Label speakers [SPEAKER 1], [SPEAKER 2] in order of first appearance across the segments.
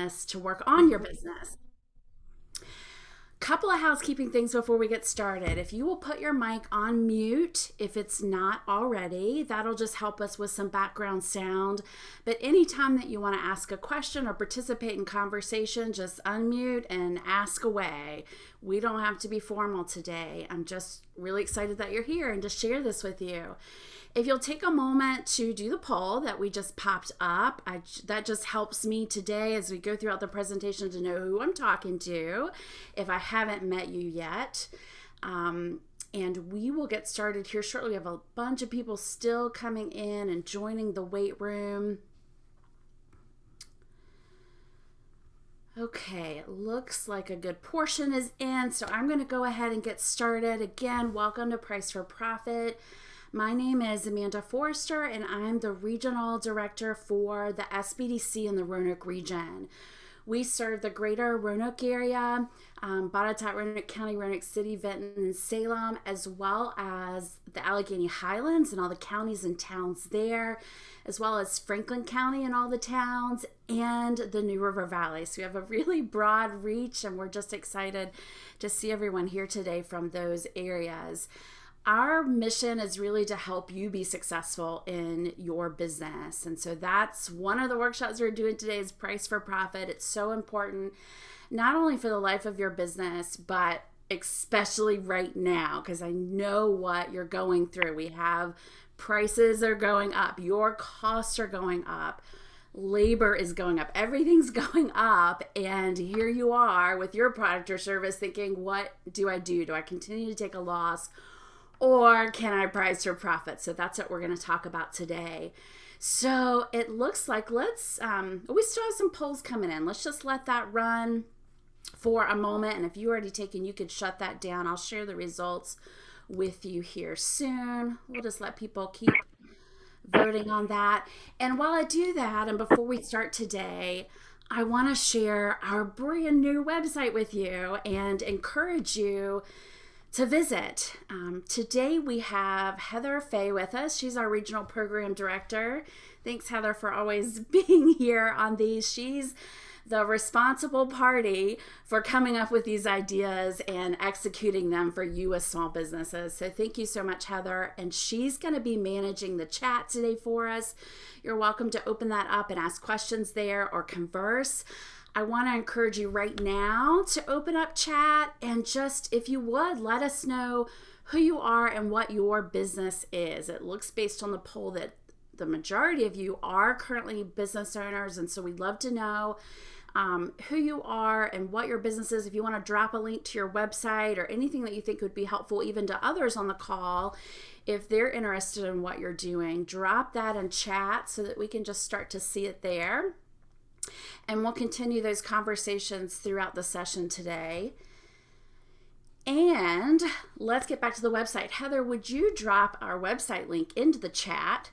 [SPEAKER 1] business to work on your business. Couple of housekeeping things before we get started. If you will put your mic on mute, if it's not already, that'll just help us with some background sound. But anytime that you want to ask a question or participate in conversation, just unmute and ask away. We don't have to be formal today. I'm just really excited that you're here and to share this with you. If you'll take a moment to do the poll that we just popped up, that just helps me today as we go throughout the presentation to know who I'm talking to if I haven't met you yet. And we will get started here shortly. We have a bunch of people still coming in and joining the wait room. Okay, it looks like a good portion is in, so I'm going to go ahead and get started. Again, welcome to Price for Profit. My name is Amanda Forrester, and I'm the Regional Director for the SBDC in the Roanoke region. We serve the greater Roanoke area, Botetourt, Roanoke County, Roanoke City, Benton, and Salem, as well as the Allegheny Highlands and all the counties and towns there, as well as Franklin County and all the towns, and the New River Valley. So we have a really broad reach, and we're just excited to see everyone here today from those areas. Our mission is really to help you be successful in your business. And so that's one of the workshops we're doing today is Price for Profit. It's so important, not only for the life of your business, but especially right now, because I know what you're going through. We have prices are going up. Your costs are going up. Labor is going up. Everything's going up. And here you are with your product or service thinking, what do I do? Do I continue to take a loss? Or can I price for profit? So that's what we're going to talk about today. So it looks like we still have some polls coming in. Let's just let that run for a moment. And if you already taken, you could shut that down. I'll share the results with you here soon. We'll just let people keep voting on that. And while I do that, and before we start today, I want to share our brand new website with you and encourage you to visit. Today we have Heather Fay with us. She's our Regional Program Director. Thanks, Heather, for always being here on these. She's the responsible party for coming up with these ideas and executing them for you as small businesses. So thank you so much, Heather. And she's going to be managing the chat today for us. You're welcome to open that up and ask questions there or converse. I want to encourage you right now to open up chat and just, if you would, let us know who you are and what your business is. It looks based on the poll that the majority of you are currently business owners, and so we'd love to know who you are and what your business is. If you want to drop a link to your website or anything that you think would be helpful even to others on the call, if they're interested in what you're doing, drop that in chat so that we can just start to see it there. And we'll continue those conversations throughout the session today. And let's get back to the website. Heather, would you drop our website link into the chat?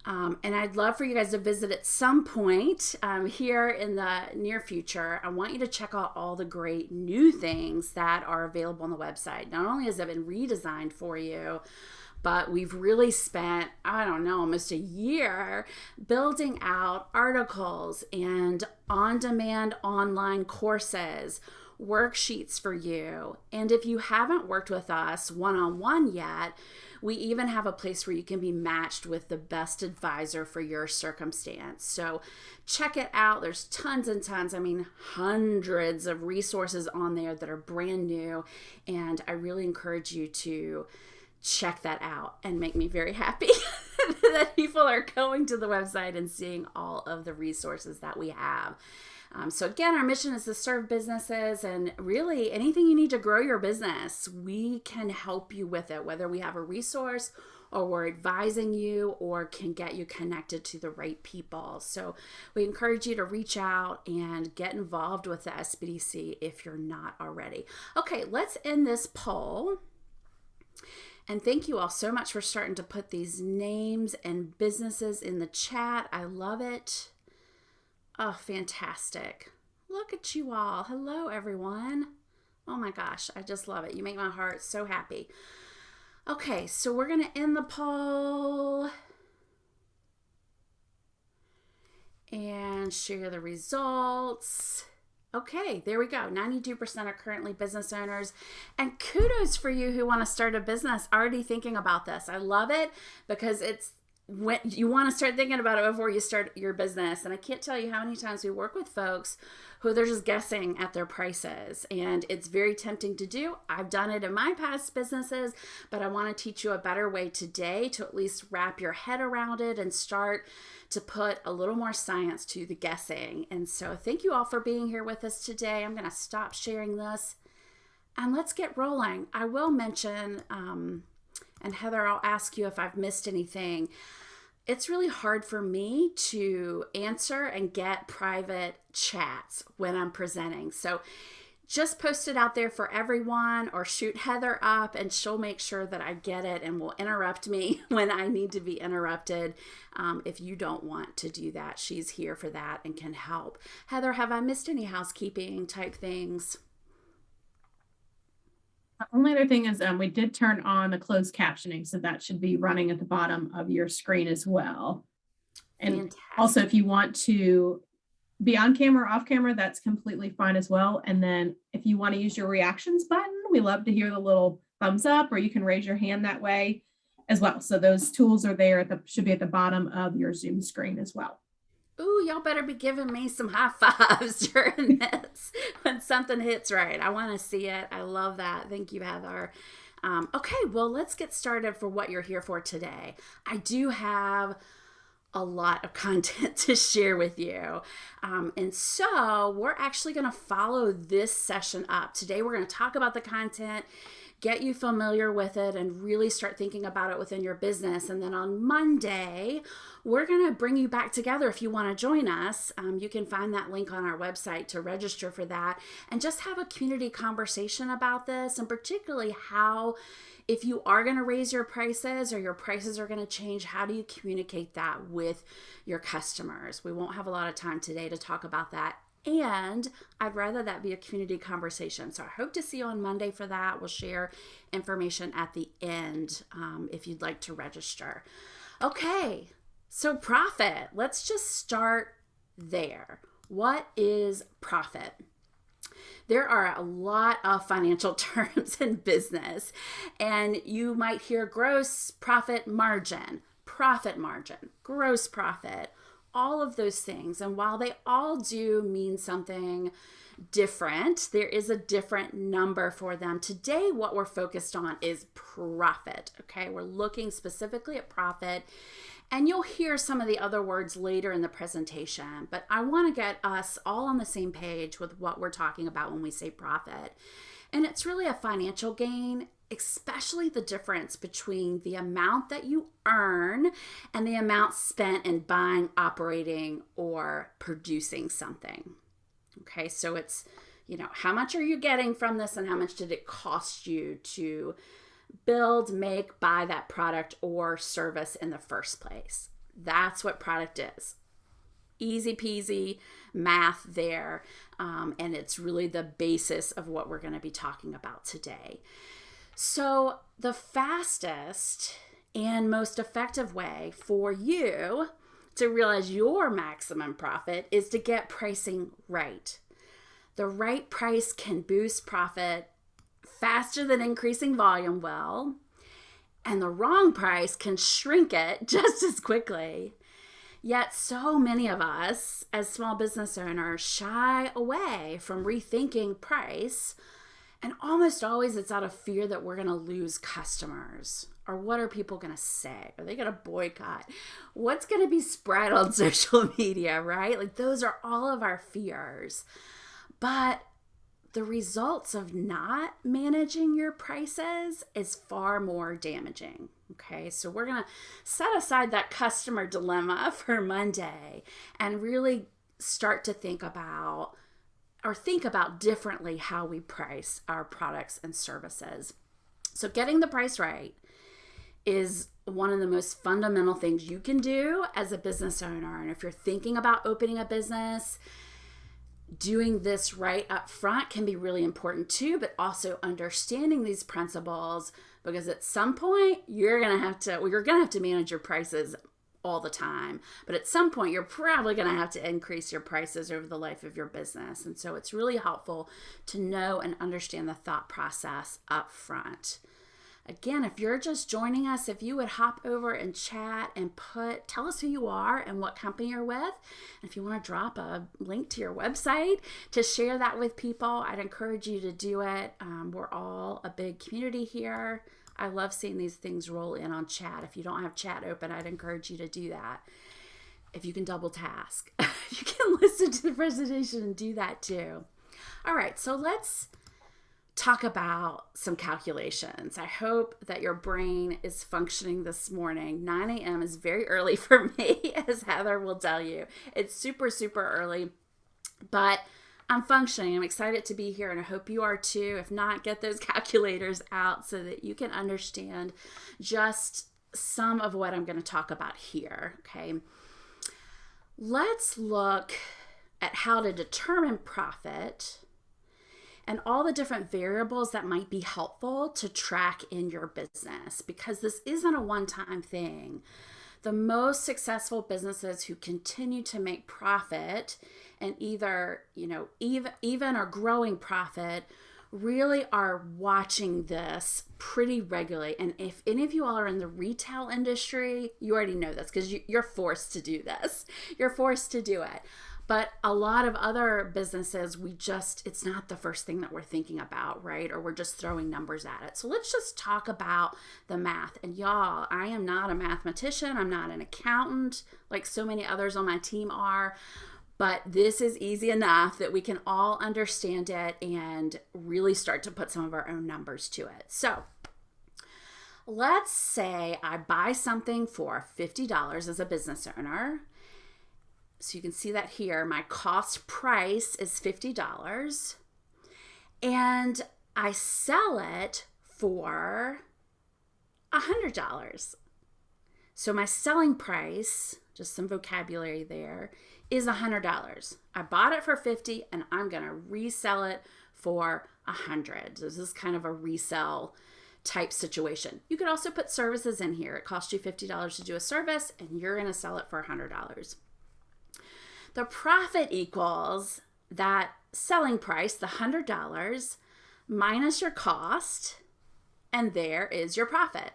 [SPEAKER 1] And I'd love for you guys to visit at some point here in the near future. I want you to check out all the great new things that are available on the website. Not only has it been redesigned for you, but we've really spent, almost a year building out articles and on-demand online courses, worksheets for you. And if you haven't worked with us one-on-one yet, we even have a place where you can be matched with the best advisor for your circumstance. So check it out. There's tons and tons, hundreds of resources on there that are brand new. And I really encourage you to check that out and make me very happy that people are going to the website and seeing all of the resources that we have. So again, our mission is to serve businesses, and really anything you need to grow your business, we can help you with it, whether we have a resource or we're advising you or can get you connected to the right people. So we encourage you to reach out and get involved with the SBDC if you're not already. Okay, let's end this poll. And thank you all so much for starting to put these names and businesses in the chat. I love it. Oh, fantastic. Look at you all. Hello, everyone. Oh my gosh, I just love it. You make my heart so happy. Okay, so we're going to end the poll. and share the results. Okay, there we go. 92% are currently business owners. And kudos for you who want to start a business already thinking about this. I love it because it's when you want to start thinking about it before you start your business. And I can't tell you how many times we work with folks who they're just guessing at their prices. And it's very tempting to do. I've done it in my past businesses, but I want to teach you a better way today to at least wrap your head around it and start to put a little more science to the guessing. And so thank you all for being here with us today. I'm going to stop sharing this and let's get rolling. I will mention, and Heather, I'll ask you if I've missed anything. It's really hard for me to answer and get private chats when I'm presenting. So just post it out there for everyone or shoot Heather up and she'll make sure that I get it and will interrupt me when I need to be interrupted. If you don't want to do that, she's here for that and can help. Heather, have I missed any housekeeping type things?
[SPEAKER 2] The only other thing is we did turn on the closed captioning, so that should be running at the bottom of your screen as well. And
[SPEAKER 1] Fantastic.
[SPEAKER 2] Also, if you want to be on camera or off camera, that's completely fine as well. And then if you want to use your reactions button, we love to hear the little thumbs up, or you can raise your hand that way as well. So those tools are there should be at the bottom of your Zoom screen as well.
[SPEAKER 1] Ooh, y'all better be giving me some high fives during this when something hits right. I want to see it. I love that. Thank you, Heather. Okay, well, let's get started for what you're here for today. I do have a lot of content to share with you. And so we're actually going to follow this session up. Today, we're going to talk about the content, get you familiar with it, and really start thinking about it within your business. And then on Monday, we're going to bring you back together. If you want to join us, you can find that link on our website to register for that and just have a community conversation about this, and particularly how, if you are going to raise your prices or your prices are going to change, how do you communicate that with your customers? We won't have a lot of time today to talk about that. And I'd rather that be a community conversation. So I hope to see you on Monday for that. We'll share information at the end if you'd like to register. Okay, so profit. Let's just start there. What is profit? There are a lot of financial terms in business, and you might hear gross profit margin, gross profit, all of those things. And while they all do mean something different, there is a different number for them. Today, what we're focused on is profit. Okay, we're looking specifically at profit, and you'll hear some of the other words later in the presentation, but I want to get us all on the same page with what we're talking about when we say profit. And it's really a financial gain, especially the difference between the amount that you earn and the amount spent in buying, operating, or producing something. Okay, so it's, how much are you getting from this and how much did it cost you to build, make, buy that product or service in the first place? That's what product is. Easy peasy math there. And it's really the basis of what we're going to be talking about today. So the fastest and most effective way for you to realize your maximum profit is to get pricing right. The right price can boost profit faster than increasing volume will, and the wrong price can shrink it just as quickly. Yet so many of us as small business owners shy away from rethinking price, and almost always it's out of fear that we're going to lose customers. Or what are people going to say? Are they going to boycott? What's going to be spread on social media, right? Like those are all of our fears. But the results of not managing your prices is far more damaging. Okay, so we're going to set aside that customer dilemma for Monday and really start to think about differently how we price our products and services. So getting the price right is one of the most fundamental things you can do as a business owner. And if you're thinking about opening a business, doing this right up front can be really important too, but also understanding these principles, because at some point you're going to have to manage your prices all the time. But at some point, you're probably going to have to increase your prices over the life of your business. And so it's really helpful to know and understand the thought process up front. Again, if you're just joining us, if you would hop over and chat and tell us who you are and what company you're with. And if you want to drop a link to your website to share that with people, I'd encourage you to do it. We're all a big community here. I love seeing these things roll in on chat. If you don't have chat open, I'd encourage you to do that. If you can double task, you can listen to the presentation and do that too. All right, so let's talk about some calculations. I hope that your brain is functioning this morning. 9 a.m. is very early for me, as Heather will tell you. It's super, super early, but I'm functioning. I'm excited to be here, and I hope you are too. If not, get those calculators out so that you can understand just some of what I'm going to talk about here, okay? Let's look at how to determine profit and all the different variables that might be helpful to track in your business, because this isn't a one-time thing. The most successful businesses who continue to make profit and either, even are growing profit really are watching this pretty regularly. And if any of you all are in the retail industry, you already know this because you're forced to do this. You're forced to do it. But a lot of other businesses, it's not the first thing that we're thinking about, right? Or we're just throwing numbers at it. So let's just talk about the math. And y'all, I am not a mathematician. I'm not an accountant like so many others on my team are. But this is easy enough that we can all understand it and really start to put some of our own numbers to it. So let's say I buy something for $50 as a business owner. So you can see that here, my cost price is $50 and I sell it for $100. So my selling price, just some vocabulary there, is $100. I bought it for $50 and I'm going to resell it for $100. So this is kind of a resell type situation. You could also put services in here. It costs you $50 to do a service and you're going to sell it for $100. The profit equals that selling price, the $100, minus your cost, and there is your profit.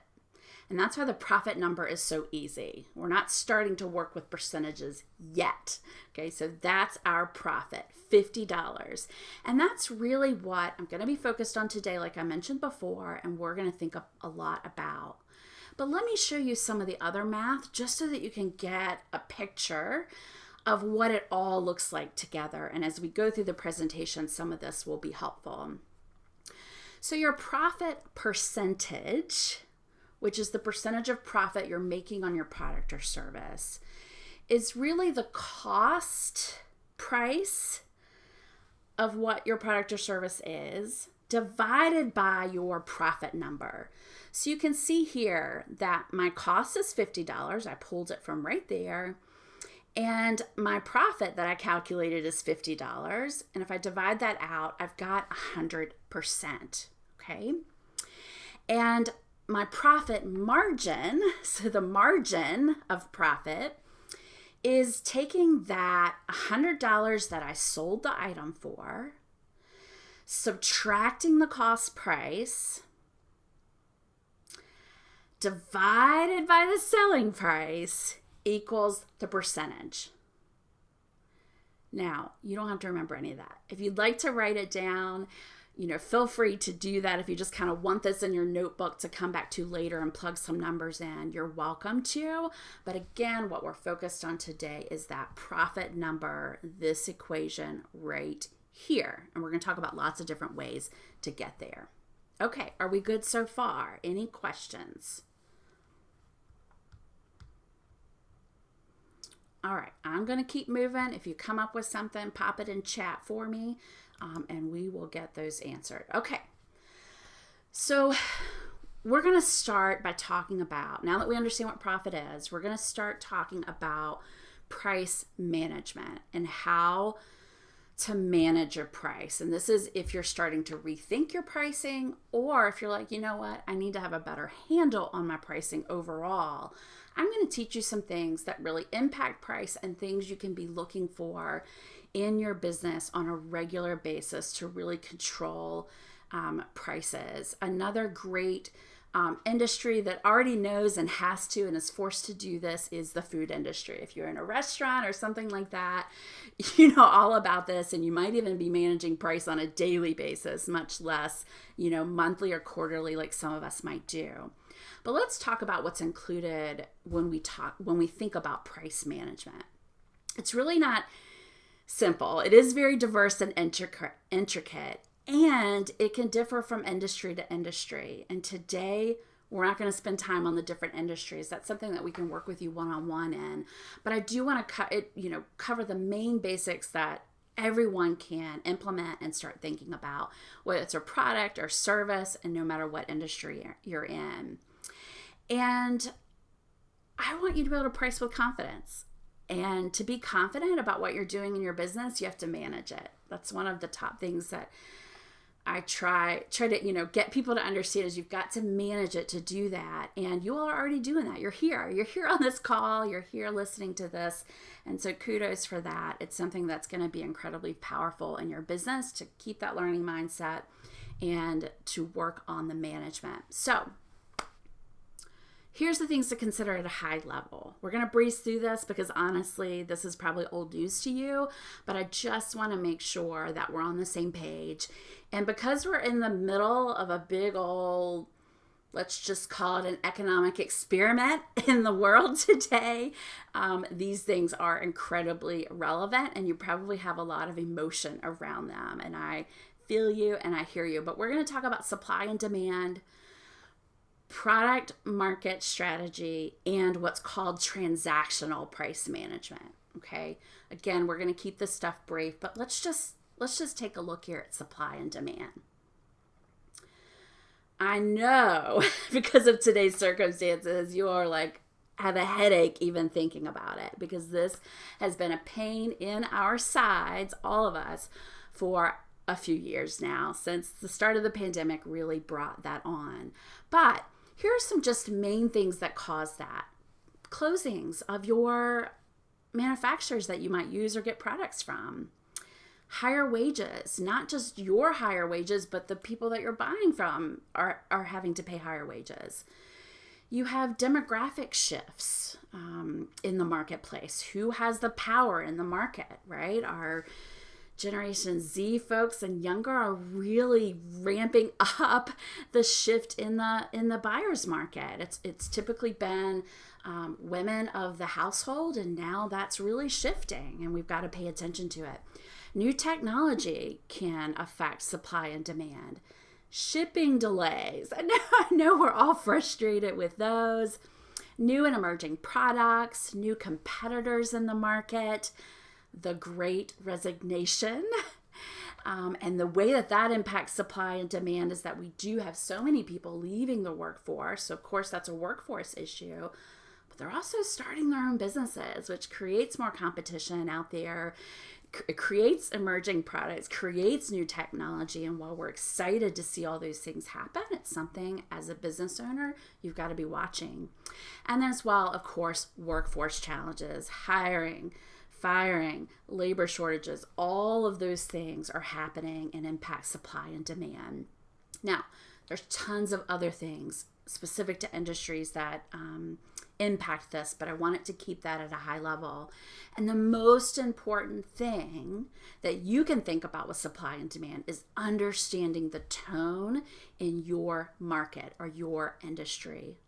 [SPEAKER 1] And that's why the profit number is so easy. We're not starting to work with percentages yet. Okay, so that's our profit, $50. And that's really what I'm going to be focused on today, like I mentioned before, and we're going to think a lot about. But let me show you some of the other math just so that you can get a picture of what it all looks like together. And as we go through the presentation, some of this will be helpful. So your profit percentage, which is the percentage of profit you're making on your product or service, is really the cost price of what your product or service is divided by your profit number. So you can see here that my cost is $50. I pulled it from right there. And my profit that I calculated is $50. And if I divide that out, I've got 100%, okay? And my profit margin, so the margin of profit, is taking that $100 that I sold the item for, subtracting the cost price, divided by the selling price, equals the percentage. Now, you don't have to remember any of that. If you'd like to write it down, feel free to do that. If you just kind of want this in your notebook to come back to later and plug some numbers in, you're welcome to. But again, what we're focused on today is that profit number, this equation right here. And we're going to talk about lots of different ways to get there. Okay, are we good so far? Any questions? All right, I'm going to keep moving. If you come up with something, pop it in chat for me, and we will get those answered. Okay, so we're going to start by talking about, now that we understand what profit is, we're going to start talking about price management and how to manage your price. And this is if you're starting to rethink your pricing, or if you're like, you know what, I need to have a better handle on my pricing overall. I'm going to teach you some things that really impact price and things you can be looking for in your business on a regular basis to really control prices. Another great industry that already knows and has to and is forced to do this is the food industry. If you're in a restaurant or something like that, you know all about this, and you might even be managing price on a daily basis, much less, monthly or quarterly like some of us might do. But let's talk about what's included when we think about price management. It's really not simple. It is very diverse and intricate. And it can differ from industry to industry. And today, we're not going to spend time on the different industries. That's something that we can work with you one-on-one in. But I do want to cover the main basics that everyone can implement and start thinking about, whether it's a product or service, and no matter what industry you're in. And I want you to be able to price with confidence. And to be confident about what you're doing in your business, you have to manage it. That's one of the top things that I try to, get people to understand is you've got to manage it to do that. And you all are already doing that. You're here on this call. You're here listening to this. And so kudos for that. It's something that's going to be incredibly powerful in your business to keep that learning mindset and to work on the management. So here's the things to consider at a high level. We're going to breeze through this because honestly, this is probably old news to you, but I just want to make sure that we're on the same page. And because we're in the middle of a big old, let's just call it an economic experiment in the world today, these things are incredibly relevant, and you probably have a lot of emotion around them. And I feel you and I hear you, but we're going to talk about supply and demand, product market strategy, and what's called transactional price management. Okay. Again, we're going to keep this stuff brief, but let's just take a look here at supply and demand. I know because of today's circumstances, you are like, have a headache even thinking about it, because this has been a pain in our sides, all of us, for a few years now, since the start of the pandemic really brought that on. But here are some just main things that cause that. Closings of your manufacturers that you might use or get products from. Higher wages, not just your higher wages, but the people that you're buying from are having to pay higher wages. You have demographic shifts in the marketplace. Who has the power in the market, right? Our Generation Z folks and younger are really ramping up the shift in the buyer's market. It's typically been women of the household, and now that's really shifting, and we've got to pay attention to it. New technology can affect supply and demand. Shipping delays. I know we're all frustrated with those. New and emerging products, new competitors in the market, the great resignation. And the way that impacts supply and demand is that we do have so many people leaving the workforce. So of course that's a workforce issue, but they're also starting their own businesses, which creates more competition out there. It creates emerging products, creates new technology. And while we're excited to see all those things happen, it's something as a business owner, you've got to be watching. And then as well, of course, workforce challenges, hiring, firing, labor shortages, all of those things are happening and impact supply and demand. Now, there's tons of other things specific to industries that impact this, but I wanted to keep that at a high level. And the most important thing that you can think about with supply and demand is understanding the tone in your market or your industry.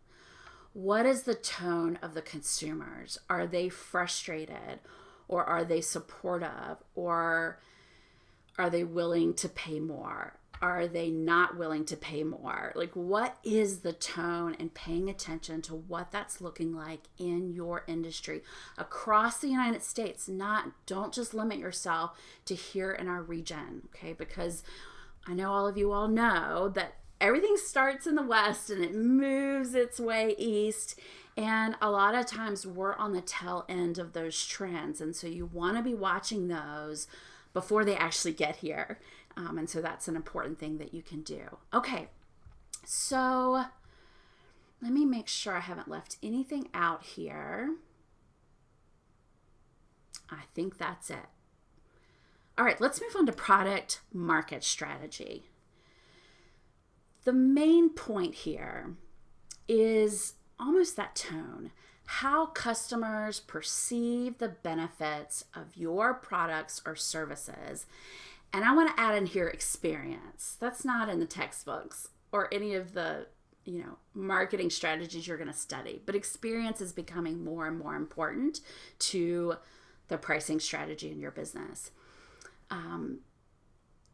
[SPEAKER 1] What is the tone of the consumers? Are they frustrated, or are they supportive, or are they willing to pay more? Are they not willing to pay more? Like, what is the tone, and paying attention to what that's looking like in your industry across the United States? Don't just limit yourself to here in our region, okay? Because I know all of you all know that everything starts in the West and it moves its way east. And a lot of times we're on the tail end of those trends. And so you want to be watching those, before they actually get here. And so that's an important thing that you can do. Okay, so let me make sure I haven't left anything out here. I think that's it. All right, let's move on to product market strategy. The main point here is almost that tone, how customers perceive the benefits of your products or services. And I want to add in here experience. That's not in the textbooks or any of the, marketing strategies you're going to study, but experience is becoming more and more important to the pricing strategy in your business.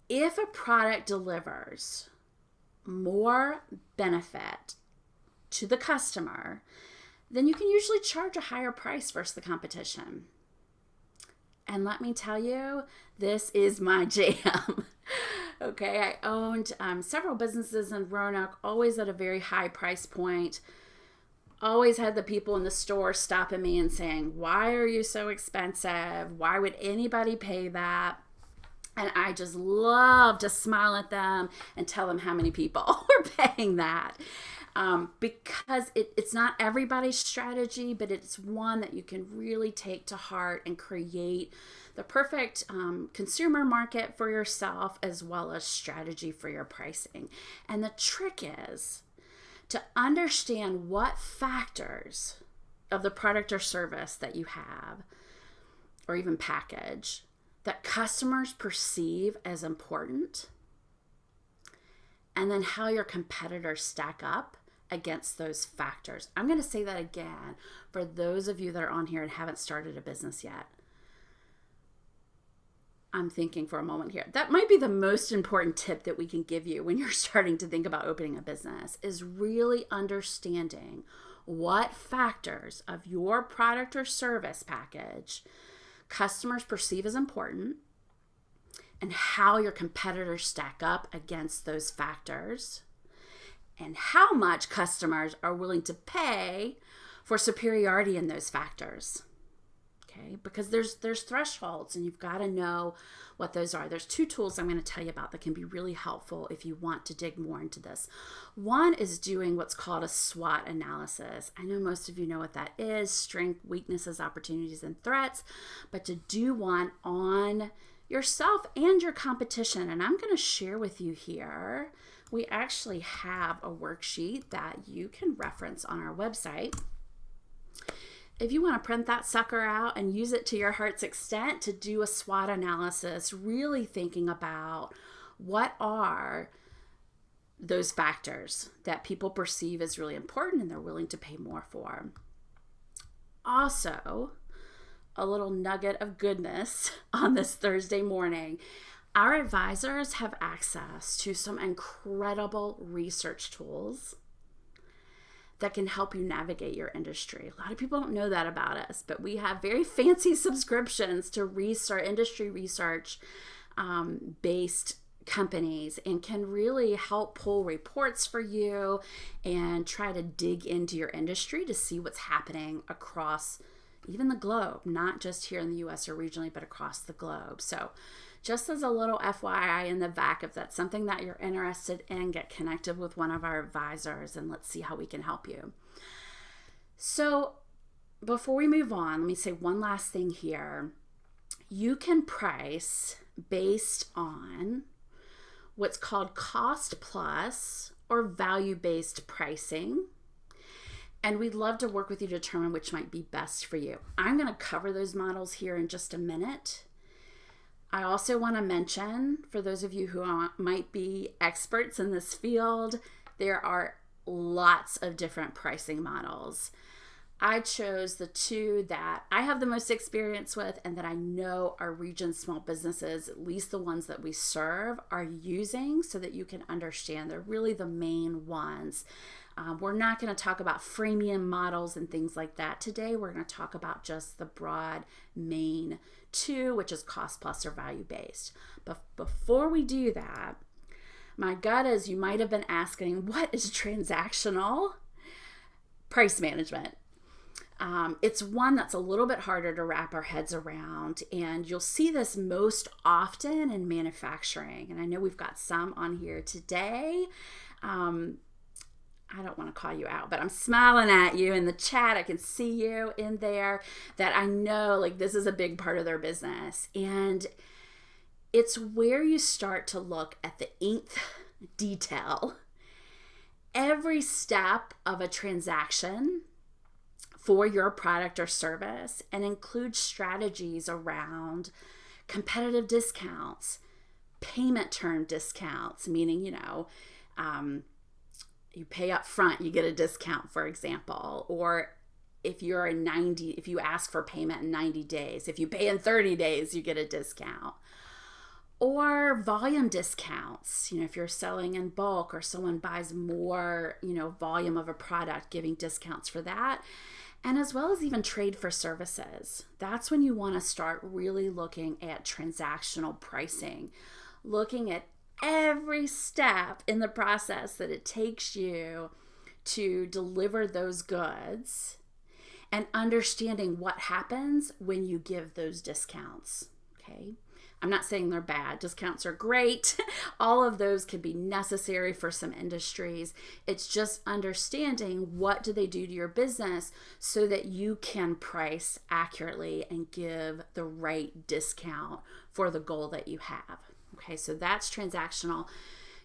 [SPEAKER 1] If a product delivers more benefit to the customer, then you can usually charge a higher price versus the competition. And let me tell you, this is my jam. Okay, I owned several businesses in Roanoke, always at a very high price point. Always had the people in the store stopping me and saying, "Why are you so expensive? Why would anybody pay that?" And I just love to smile at them and tell them how many people were paying that. Because it's not everybody's strategy, but it's one that you can really take to heart and create the perfect consumer market for yourself, as well as strategy for your pricing. And the trick is to understand what factors of the product or service that you have, or even package, that customers perceive as important, and then how your competitors stack up against those factors. I'm going to say that again for those of you that are on here and haven't started a business yet. I'm thinking for a moment here. That might be the most important tip that we can give you when you're starting to think about opening a business, is really understanding what factors of your product or service package customers perceive as important, and how your competitors stack up against those factors, and how much customers are willing to pay for superiority in those factors. Okay, because there's thresholds, and you've got to know what those are. There's two tools I'm going to tell you about that can be really helpful if you want to dig more into this. One is doing what's called a SWOT analysis. I know most of you know what that is: strengths, weaknesses, opportunities, and threats. But to do one on yourself and your competition, and I'm going to share with you here. We actually have a worksheet that you can reference on our website. If you want to print that sucker out and use it to your heart's extent to do a SWOT analysis, really thinking about what are those factors that people perceive as really important and they're willing to pay more for. Also, a little nugget of goodness on this Thursday morning. Our advisors have access to some incredible research tools that can help you navigate your industry. A lot of people don't know that about us, but we have very fancy subscriptions to industry research based companies, and can really help pull reports for you and try to dig into your industry to see what's happening across even the globe, not just here in the US or regionally, but across the globe. So just as a little FYI in the back, if that's something that you're interested in, get connected with one of our advisors and let's see how we can help you. So before we move on, let me say one last thing here. You can price based on what's called cost plus or value-based pricing. And we'd love to work with you to determine which might be best for you. I'm going to cover those models here in just a minute. I also want to mention, for those of you who might be experts in this field, there are lots of different pricing models. I chose the two that I have the most experience with and that I know our region small businesses, at least the ones that we serve, are using so that you can understand they're really the main ones. We're not going to talk about freemium models and things like that today. We're going to talk about just the broad main two, which is cost plus or value based. But before we do that, my gut is you might have been asking, what is transactional price management? It's one that's a little bit harder to wrap our heads around, and you'll see this most often in manufacturing. And I know we've got some on here today. I don't want to call you out, but I'm smiling at you in the chat. I can see you in there, that I know like this is a big part of their business. And it's where you start to look at the nth detail. Every step of a transaction for your product or service, and include strategies around competitive discounts, payment term discounts, meaning, you pay up front, you get a discount, for example, or if you ask for payment in 90 days, if you pay in 30 days, you get a discount. Or volume discounts, if you're selling in bulk or someone buys more, volume of a product, giving discounts for that. And as well as even trade for services. That's when you want to start really looking at transactional pricing, looking at every step in the process that it takes you to deliver those goods, and understanding what happens when you give those discounts. Okay. I'm not saying they're bad. Discounts are great. All of those can be necessary for some industries. It's just understanding what do they do to your business so that you can price accurately and give the right discount for the goal that you have. Okay, so that's transactional.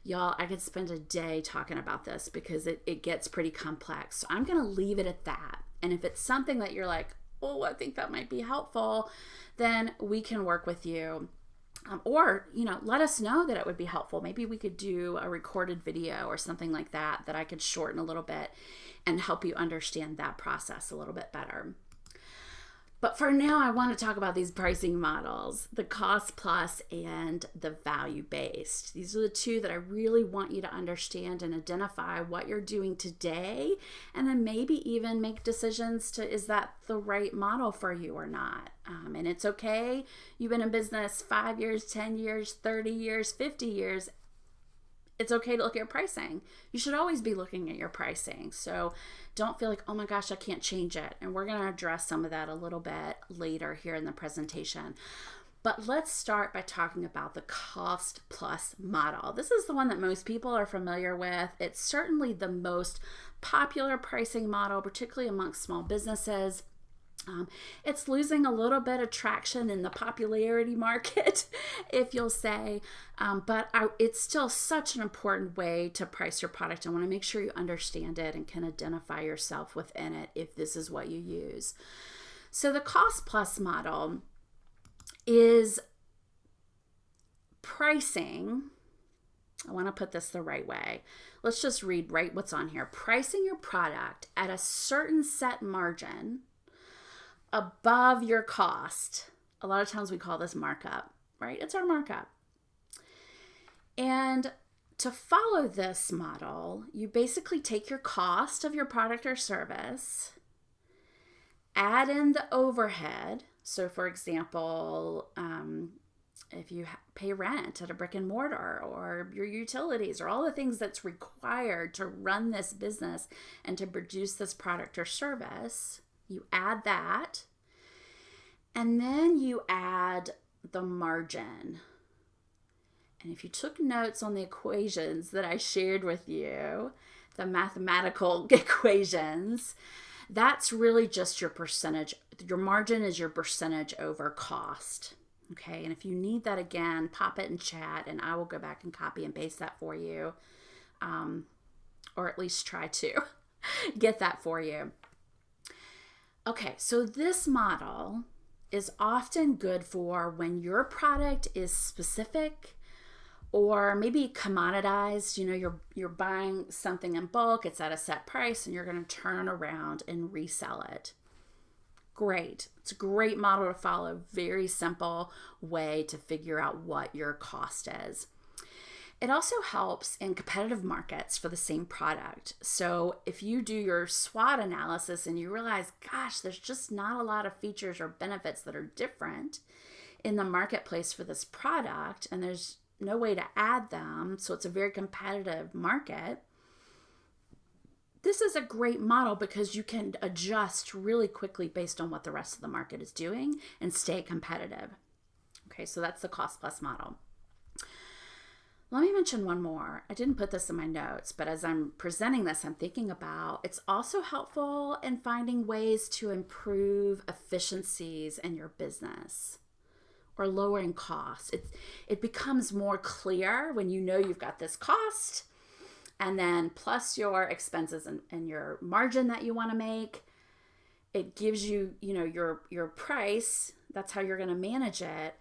[SPEAKER 1] Y'all, I could spend a day talking about this because it gets pretty complex. So I'm going to leave it at that. And if it's something that you're like, oh, I think that might be helpful, then we can work with you. Or, let us know that it would be helpful. Maybe we could do a recorded video or something like that I could shorten a little bit and help you understand that process a little bit better. But for now, I want to talk about these pricing models, the cost plus and the value based. These are the two that I really want you to understand and identify what you're doing today, and then maybe even make decisions to, is that the right model for you or not? And it's okay. You've been in business 5 years, 10 years, 30 years, 50 years. It's okay to look at your pricing. You should always be looking at your pricing. So don't feel like, oh my gosh, I can't change it. And we're going to address some of that a little bit later here in the presentation. But let's start by talking about the cost plus model. This is the one that most people are familiar with. It's certainly the most popular pricing model, particularly amongst small businesses. It's losing a little bit of traction in the popularity market, if you'll say, but it's still such an important way to price your product. I want to make sure you understand it and can identify yourself within it if this is what you use. So the cost plus model is pricing. I want to put this the right way. Let's just read right what's on here. Pricing your product at a certain set margin above your cost. A lot of times we call this markup, right? It's our markup. And to follow this model, you basically take your cost of your product or service, add in the overhead. So for example, if you pay rent at a brick and mortar, or your utilities, or all the things that's required to run this business and to produce this product or service, you add that, and then you add the margin. And if you took notes on the equations that I shared with you, the mathematical equations, that's really just your percentage. Your margin is your percentage over cost. Okay, and if you need that again, pop it in chat and I will go back and copy and paste that for you, or at least try to get that for you. Okay, so this model is often good for when your product is specific or maybe commoditized. You're buying something in bulk, it's at a set price, and you're going to turn around and resell it. Great. It's a great model to follow. Very simple way to figure out what your cost is. It also helps in competitive markets for the same product. So if you do your SWOT analysis and you realize, gosh, there's just not a lot of features or benefits that are different in the marketplace for this product, and there's no way to add them, so it's a very competitive market, this is a great model because you can adjust really quickly based on what the rest of the market is doing and stay competitive. Okay, so that's the cost plus model. Let me mention one more. I didn't put this in my notes, but as I'm presenting this, I'm thinking about it's also helpful in finding ways to improve efficiencies in your business or lowering costs. It becomes more clear when you know you've got this cost and then plus your expenses and your margin that you want to make. It gives you, your price. That's how you're going to manage it.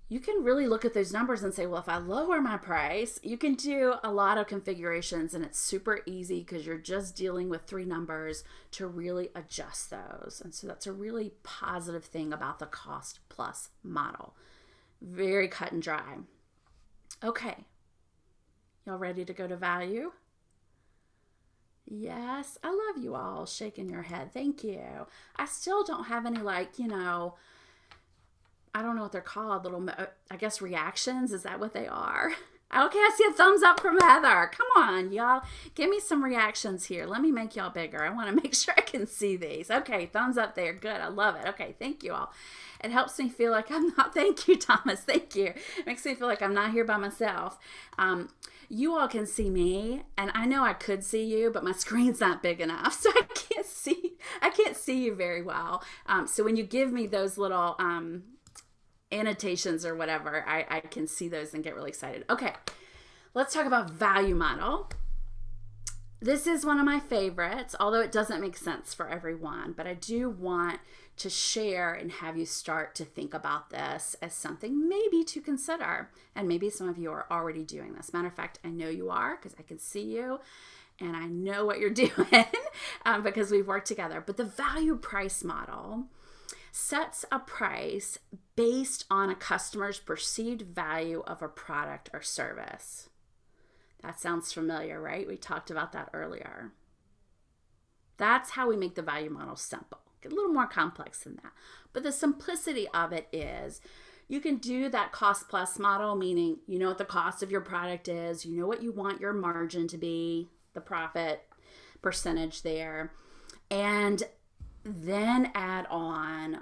[SPEAKER 1] You can really look at those numbers and say, well, if I lower my price, you can do a lot of configurations and it's super easy because you're just dealing with 3 numbers to really adjust those. And so that's a really positive thing about the cost plus model. Very cut and dry. Okay. Y'all ready to go to value? Yes, I love you all shaking your head. Thank you. I still don't have any I don't know what they're called, I guess reactions. Is that what they are? Okay, I see a thumbs up from Heather. Come on, y'all. Give me some reactions here. Let me make y'all bigger. I want to make sure I can see these. Okay, thumbs up there. Good. I love it. Okay, thank you all. It helps me feel like I'm not, thank you, Thomas. Thank you. It makes me feel like I'm not here by myself. You all can see me, and I know I could see you, but my screen's not big enough, so I can't see you very well. So when you give me those little annotations or whatever, I can see those and get really excited. Okay, let's talk about value model. This is one of my favorites, although it doesn't make sense for everyone, but I do want to share and have you start to think about this as something maybe to consider. And maybe some of you are already doing this. Matter of fact, I know you are because I can see you and I know what you're doing because we've worked together. But the value price model sets a price based on a customer's perceived value of a product or service. That sounds familiar, right? We talked about that earlier. That's how we make the value model simple. Get a little more complex than that. But the simplicity of it is you can do that cost plus model, meaning you know what the cost of your product is, you know what you want your margin to be, the profit percentage there, and then add on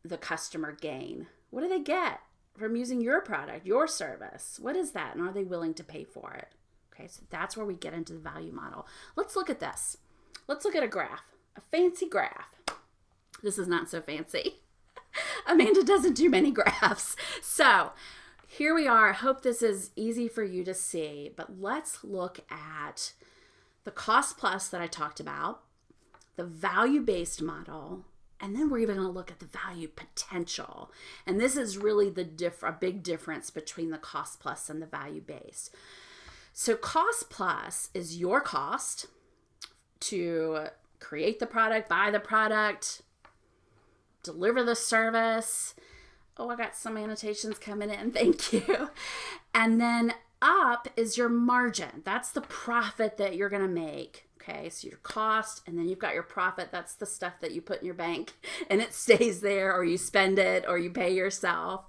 [SPEAKER 1] the customer gain. What do they get from using your product, your service? What is that? And are they willing to pay for it? Okay, so that's where we get into the value model. Let's look at this. Let's look at a graph, a fancy graph. This is not so fancy. Amanda doesn't do many graphs. So here we are. I hope this is easy for you to see, but let's look at the cost plus that I talked about, the value-based model, and then we're even going to look at the value potential. And this is really a big difference between the cost plus and the value-based. So cost plus is your cost to create the product, buy the product, deliver the service. Oh, I got some annotations coming in. Thank you. And then up is your margin. That's the profit that you're going to make. Okay, so your cost, and then you've got your profit. That's the stuff that you put in your bank and it stays there, or you spend it, or you pay yourself.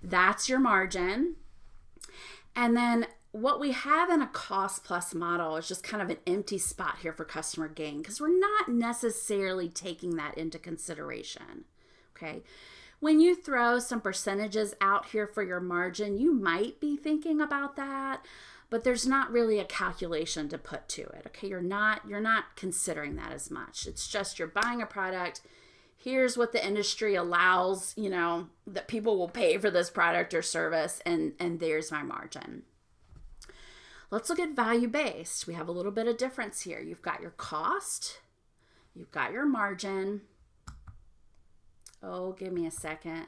[SPEAKER 1] That's your margin. And then what we have in a cost plus model is just kind of an empty spot here for customer gain because we're not necessarily taking that into consideration. Okay, when you throw some percentages out here for your margin, you might be thinking about that, but there's not really a calculation to put to it. Okay, you're not considering that as much. It's just you're buying a product. Here's what the industry allows, that people will pay for this product or service, and there's my margin. Let's look at value-based. We have a little bit of difference here. You've got your cost, you've got your margin. Oh, give me a second.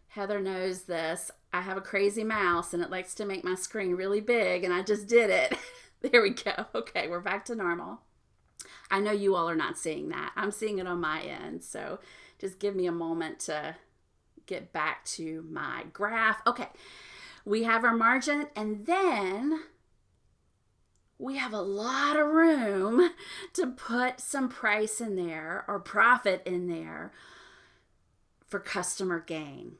[SPEAKER 1] Heather knows this. I have a crazy mouse and it likes to make my screen really big, and I just did it. There we go. Okay, we're back to normal. I know you all are not seeing that. I'm seeing it on my end. So just give me a moment to get back to my graph. Okay, we have our margin, and then we have a lot of room to put some price in there or profit in there for customer gain.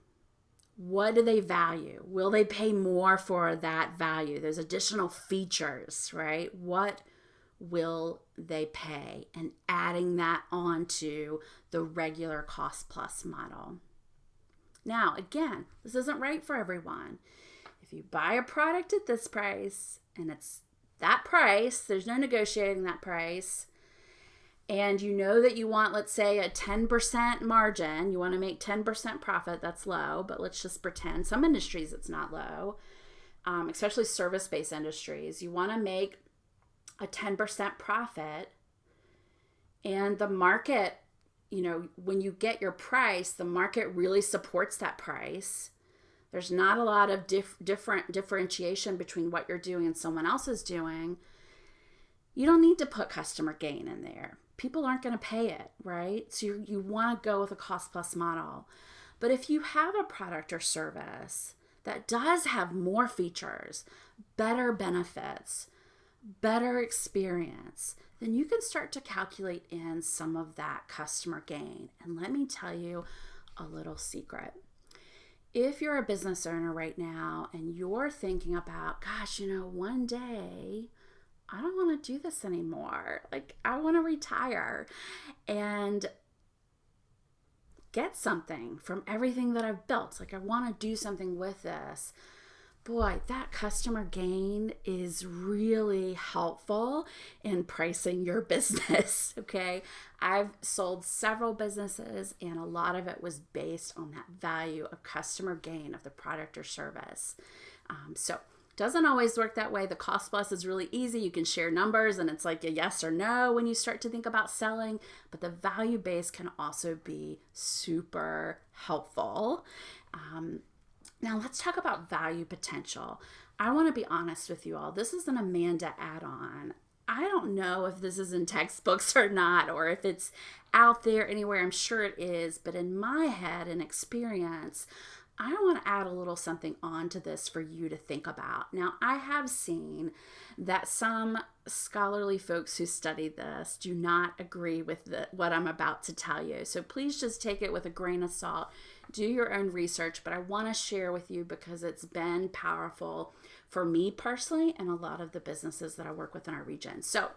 [SPEAKER 1] What do they value? Will they pay more for that value? There's additional features, right? What will they pay, and adding that onto the regular cost plus model. Now, again, this isn't right for everyone. If you buy a product at this price and it's that price, there's no negotiating that price, and you know that you want, let's say, a 10% margin, you want to make 10% profit, that's low, but let's just pretend. Some industries it's not low, especially service-based industries. You want to make a 10% profit, and the market, when you get your price, the market really supports that price. There's not a lot of different differentiation between what you're doing and someone else is doing. You don't need to put customer gain in there. People aren't going to pay it, right? So you want to go with a cost plus model. But if you have a product or service that does have more features, better benefits, better experience, then you can start to calculate in some of that customer gain. And let me tell you a little secret. If you're a business owner right now and you're thinking about, gosh, one day I don't want to do this anymore. Like, I want to retire and get something from everything that I've built. Like, I want to do something with this. Boy, that customer gain is really helpful in pricing your business, okay? I've sold several businesses, and a lot of it was based on that value of customer gain of the product or service. So doesn't always work that way. The cost plus is really easy. You can share numbers, and it's like a yes or no when you start to think about selling, but the value base can also be super helpful. Now let's talk about value potential. I want to be honest with you all. This is an Amanda add-on. I don't know if this is in textbooks or not, or if it's out there anywhere. I'm sure it is, but in my head and experience, I want to add a little something onto this for you to think about. Now, I have seen that some scholarly folks who study this do not agree with what I'm about to tell you. So please just take it with a grain of salt. Do your own research, but I want to share with you because it's been powerful for me personally and a lot of the businesses that I work with in our region. So,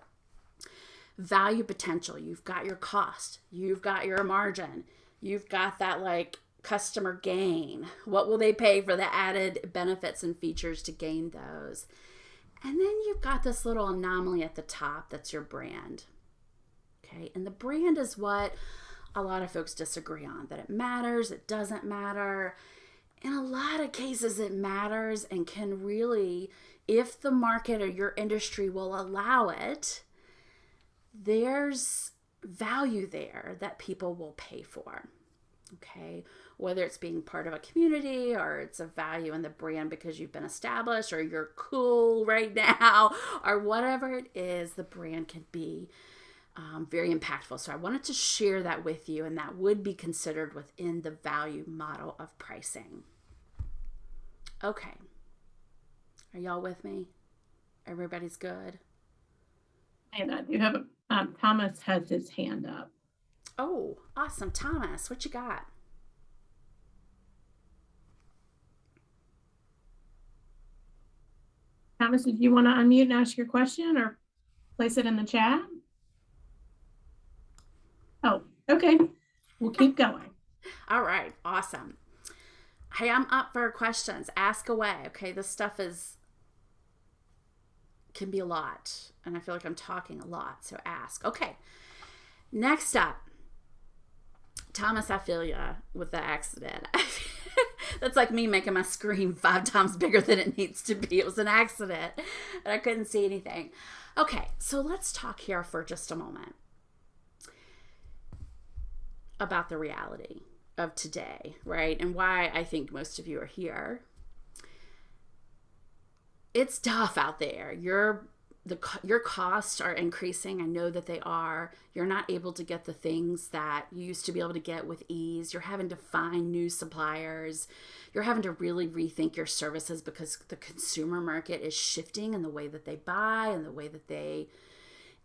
[SPEAKER 1] value potential. You've got your cost. You've got your margin. You've got that customer gain. What will they pay for the added benefits and features to gain those? And then you've got this little anomaly at the top that's your brand. Okay, and the brand is what a lot of folks disagree on, that it matters, it doesn't matter. In a lot of cases, it matters and can really, if the market or your industry will allow it, there's value there that people will pay for. Okay, whether it's being part of a community or it's a value in the brand because you've been established or you're cool right now or whatever it is, the brand can be very impactful. So I wanted to share that with you, and that would be considered within the value model of pricing. Okay, are y'all with me? Everybody's good?
[SPEAKER 2] And I do have Thomas has his hand up.
[SPEAKER 1] Oh, awesome. Thomas, what you got?
[SPEAKER 2] Thomas, if you want to unmute and ask your question or place it in the chat. Oh, okay. We'll keep going.
[SPEAKER 1] All right. Awesome. Hey, I'm up for questions. Ask away. Okay. This stuff can be a lot, and I feel like I'm talking a lot. So ask. Okay. Next up. Thomas, I feel ya with the accident. That's like me making my screen 5 times bigger than it needs to be. It was an accident, and I couldn't see anything. Okay, so let's talk here for just a moment about the reality of today, right? And why I think most of you are here. It's tough out there. Your costs are increasing. I know that they are. You're not able to get the things that you used to be able to get with ease. You're having to find new suppliers. You're having to really rethink your services because the consumer market is shifting in the way that they buy and the way that they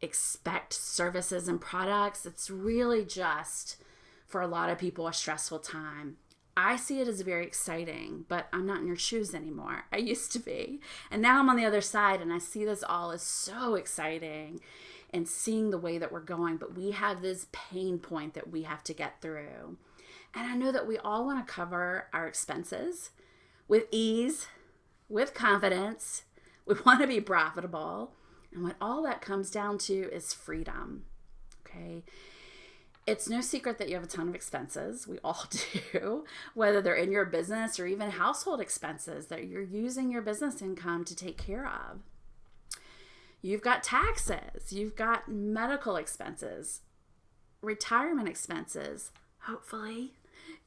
[SPEAKER 1] expect services and products. It's really just, for a lot of people, a stressful time. I see it as very exciting, but I'm not in your shoes anymore. I used to be. And now I'm on the other side and I see this all as so exciting and seeing the way that we're going. But we have this pain point that we have to get through. And I know that we all want to cover our expenses with ease, with confidence. We want to be profitable. And what all that comes down to is freedom. Okay. It's no secret that you have a ton of expenses. We all do, whether they're in your business or even household expenses that you're using your business income to take care of. You've got taxes, you've got medical expenses, retirement expenses. Hopefully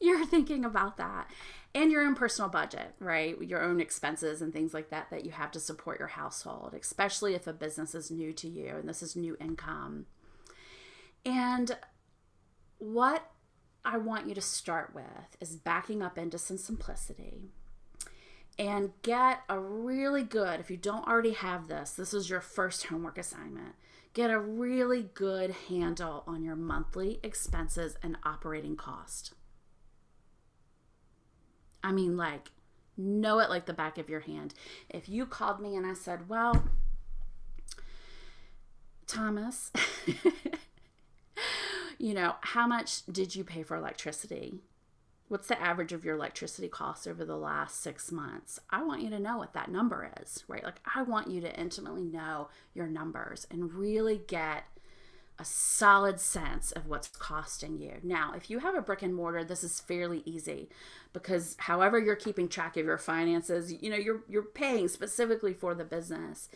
[SPEAKER 1] you're thinking about that. And your own personal budget, right? Your own expenses and things like that you have to support your household, especially if a business is new to you and this is new income. And what I want you to start with is backing up into some simplicity and get a really good, if you don't already have this is your first homework assignment, get a really good handle on your monthly expenses and operating cost. I mean, like, know it like the back of your hand. If you called me and I said, well, Thomas, how much did you pay for electricity? What's the average of your electricity costs over the last 6 months? I want you to know what that number is, right? Like, I want you to intimately know your numbers and really get a solid sense of what's costing you. Now, if you have a brick and mortar, this is fairly easy because however you're keeping track of your finances, you're paying specifically for the business.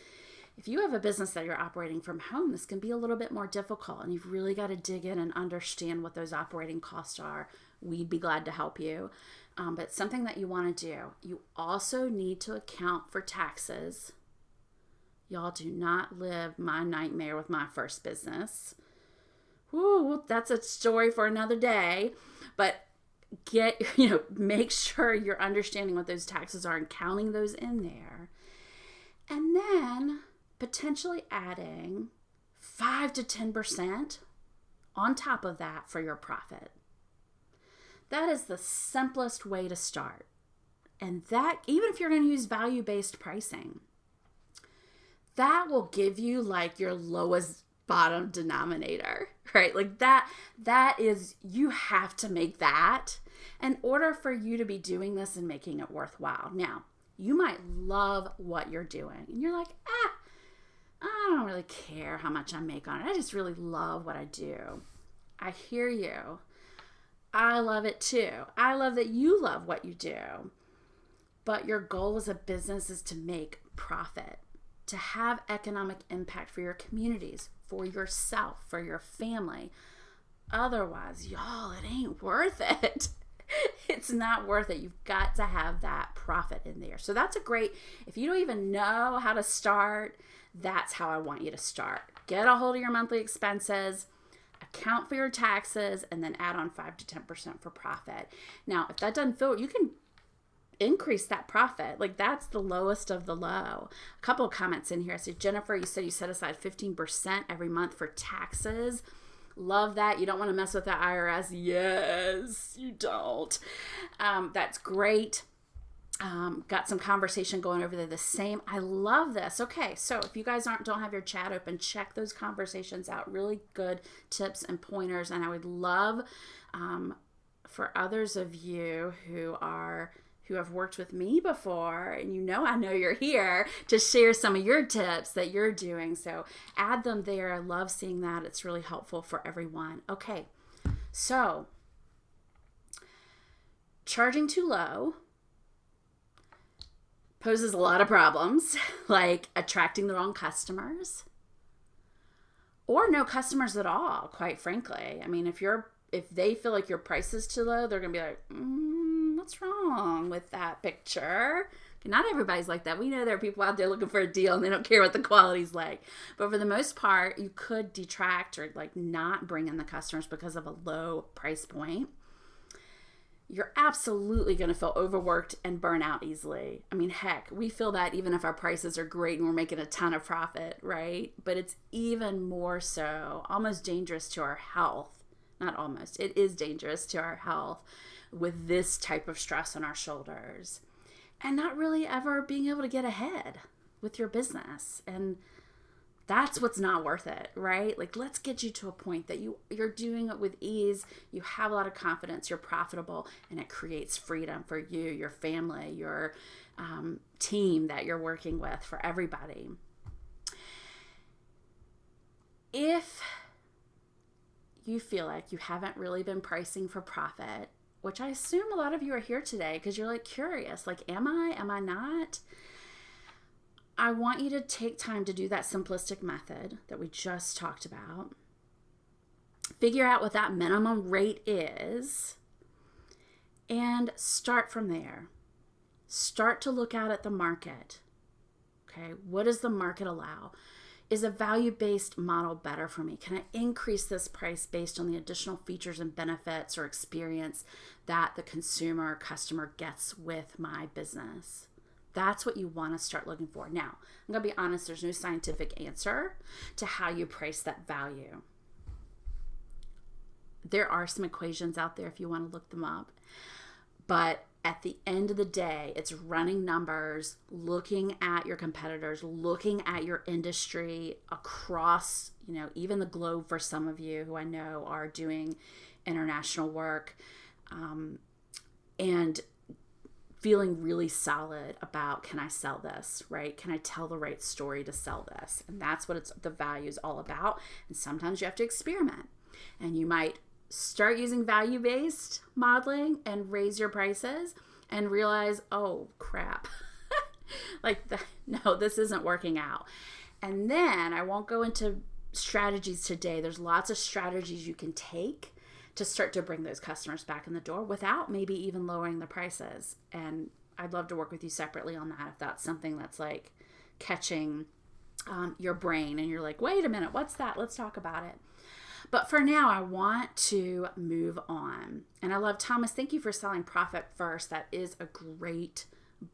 [SPEAKER 1] If you have a business that you're operating from home, this can be a little bit more difficult, and you've really got to dig in and understand what those operating costs are. We'd be glad to help you. But something that you want to do, you also need to account for taxes. Y'all do not live my nightmare with my first business. Woo, that's a story for another day. But make sure you're understanding what those taxes are and counting those in there. And then potentially adding 5 to 10% on top of that for your profit. That is the simplest way to start. And that, even if you're going to use value-based pricing, that will give you like your lowest bottom denominator, right? Like that is, you have to make that in order for you to be doing this and making it worthwhile. Now, you might love what you're doing and you're like, I don't really care how much I make on it. I just really love what I do. I hear you. I love it too. I love that you love what you do. But your goal as a business is to make profit, to have economic impact for your communities, for yourself, for your family. Otherwise, y'all, it ain't worth it. It's not worth it. You've got to have that profit in there. So that's a great, if you don't even know how to start, that's how I want you to start. Get a hold of your monthly expenses, account for your taxes, and then add on 5 to 10% for profit. Now, if that doesn't feel, you can increase that profit. Like, that's the lowest of the low. A couple of comments in here. So Jennifer, you said you set aside 15% every month for taxes. Love that. You don't want to mess with the IRS. Yes, you don't. That's great. Got some conversation going over there. The same. I love this. Okay, so if you guys don't have your chat open, check those conversations out. Really good tips and pointers. And I would love for others of you who have worked with me before, and I know you're here to share some of your tips that you're doing. So add them there. I love seeing that. It's really helpful for everyone. Okay, so charging too low poses a lot of problems, like attracting the wrong customers or no customers at all, quite frankly. I mean, if they feel like your price is too low, they're going to be like, what's wrong with that picture? Not everybody's like that. We know there are people out there looking for a deal and they don't care what the quality's like. But for the most part, you could detract or like not bring in the customers because of a low price point. You're absolutely going to feel overworked and burn out easily. I mean, heck, we feel that even if our prices are great and we're making a ton of profit, right? But it's even more so, almost dangerous to our health not almost, it is dangerous to our health with this type of stress on our shoulders and not really ever being able to get ahead with your business. And that's what's not worth it, right? Like, let's get you to a point that you're doing it with ease, you have a lot of confidence, you're profitable, and it creates freedom for you, your family, your team that you're working with, for everybody. If you feel like you haven't really been pricing for profit, which I assume a lot of you are here today because you're like curious, like, am I not? I want you to take time to do that simplistic method that we just talked about. Figure out what that minimum rate is and start from there. Start to look out at the market. Okay, what does the market allow? Is a value-based model better for me? Can I increase this price based on the additional features and benefits or experience that the consumer or customer gets with my business? That's what you want to start looking for. Now, I'm going to be honest, there's no scientific answer to how you price that value. There are some equations out there if you want to look them up. But at the end of the day, it's running numbers, looking at your competitors, looking at your industry across, even the globe for some of you who I know are doing international work, and feeling really solid about, can I sell this, right? Can I tell the right story to sell this? And that's what the value is all about. And sometimes you have to experiment. And you might start using value-based modeling and raise your prices and realize, oh, crap. No, this isn't working out. And then I won't go into strategies today. There's lots of strategies you can take to start to bring those customers back in the door without maybe even lowering the prices. And I'd love to work with you separately on that if that's something that's like catching your brain and you're like, wait a minute, what's that? Let's talk about it. But for now, I want to move on. And I love, Thomas, thank you for selling Profit First. That is a great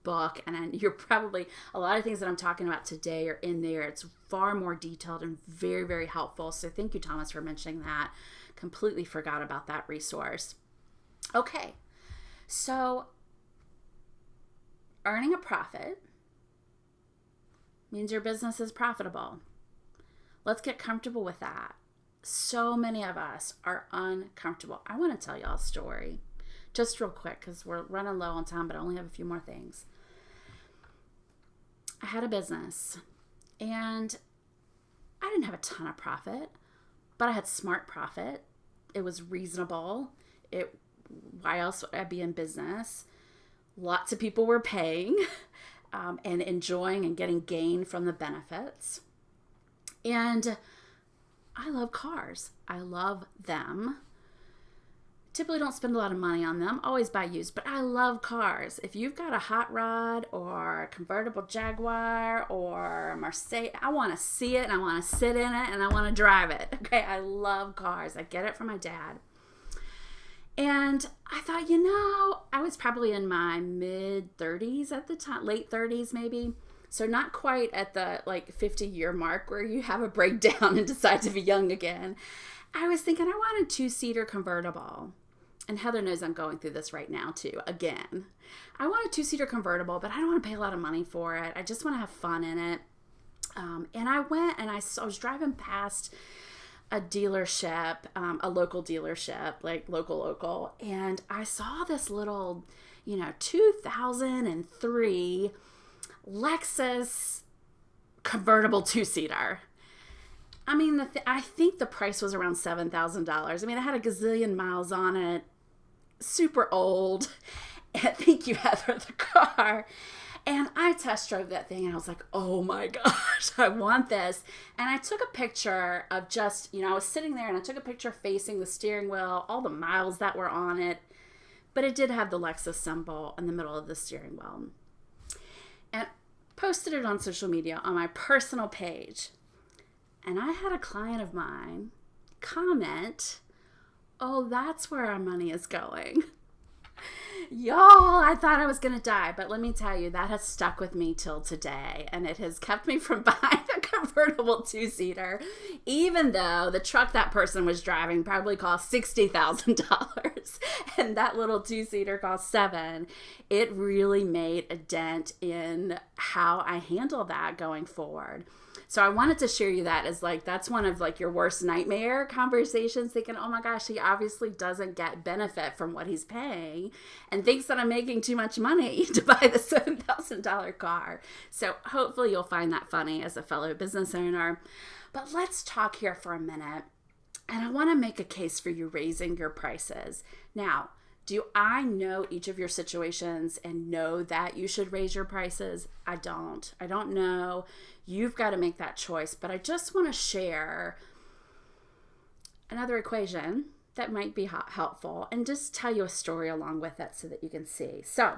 [SPEAKER 1] book. And you're probably, a lot of things that I'm talking about today are in there. It's far more detailed and very, very helpful. So thank you, Thomas, for mentioning that. Completely forgot about that resource. Okay, so earning a profit means your business is profitable. Let's get comfortable with that. So many of us are uncomfortable. I want to tell y'all a story just real quick because we're running low on time, but I only have a few more things. I had a business and I didn't have a ton of profit, but I had smart profit. It was reasonable. Why else would I be in business? Lots of people were paying and enjoying and getting gain from the benefits. And I love cars. I love them. Typically don't spend a lot of money on them. Always buy used, but I love cars. If you've got a hot rod or a convertible Jaguar or a Mercedes, I want to see it and I want to sit in it and I want to drive it. Okay, I love cars. I get it from my dad. And I thought, I was probably in my mid 30s at the time, late 30s maybe. So not quite at the 50-year mark where you have a breakdown and decide to be young again. I was thinking I want a 2-seater convertible. And Heather knows I'm going through this right now too, again. I want a 2-seater convertible, but I don't want to pay a lot of money for it. I just want to have fun in it. And I went and I was driving past a dealership, a local dealership, local. And I saw this little, 2003 Lexus convertible 2-seater. I mean, I think the price was around $7,000. I mean, I had a gazillion miles on it, super old. And thank you, Heather, the car. And I test drove that thing and I was like, oh my gosh, I want this. And I took a picture of just, I was sitting there and I took a picture facing the steering wheel, all the miles that were on it. But it did have the Lexus symbol in the middle of the steering wheel. And posted it on social media on my personal page. And I had a client of mine comment, oh, that's where our money is going. Y'all, I thought I was going to die, but let me tell you, that has stuck with me till today, and it has kept me from buying a convertible two-seater, even though the truck that person was driving probably cost $60,000, and that little two-seater cost $7,000. It really made a dent in how I handle that going forward. So I wanted to share you that as like, that's one of like your worst nightmare conversations, thinking, oh my gosh, he obviously doesn't get benefit from what he's paying and thinks that I'm making too much money to buy the $7,000 car. So hopefully you'll find that funny as a fellow business owner. But let's talk here for a minute. And I want to make a case for you raising your prices. Now, do I know each of your situations and know that you should raise your prices? I don't know. You've got to make that choice. But I just want to share another equation that might be helpful and just tell you a story along with it so that you can see. So,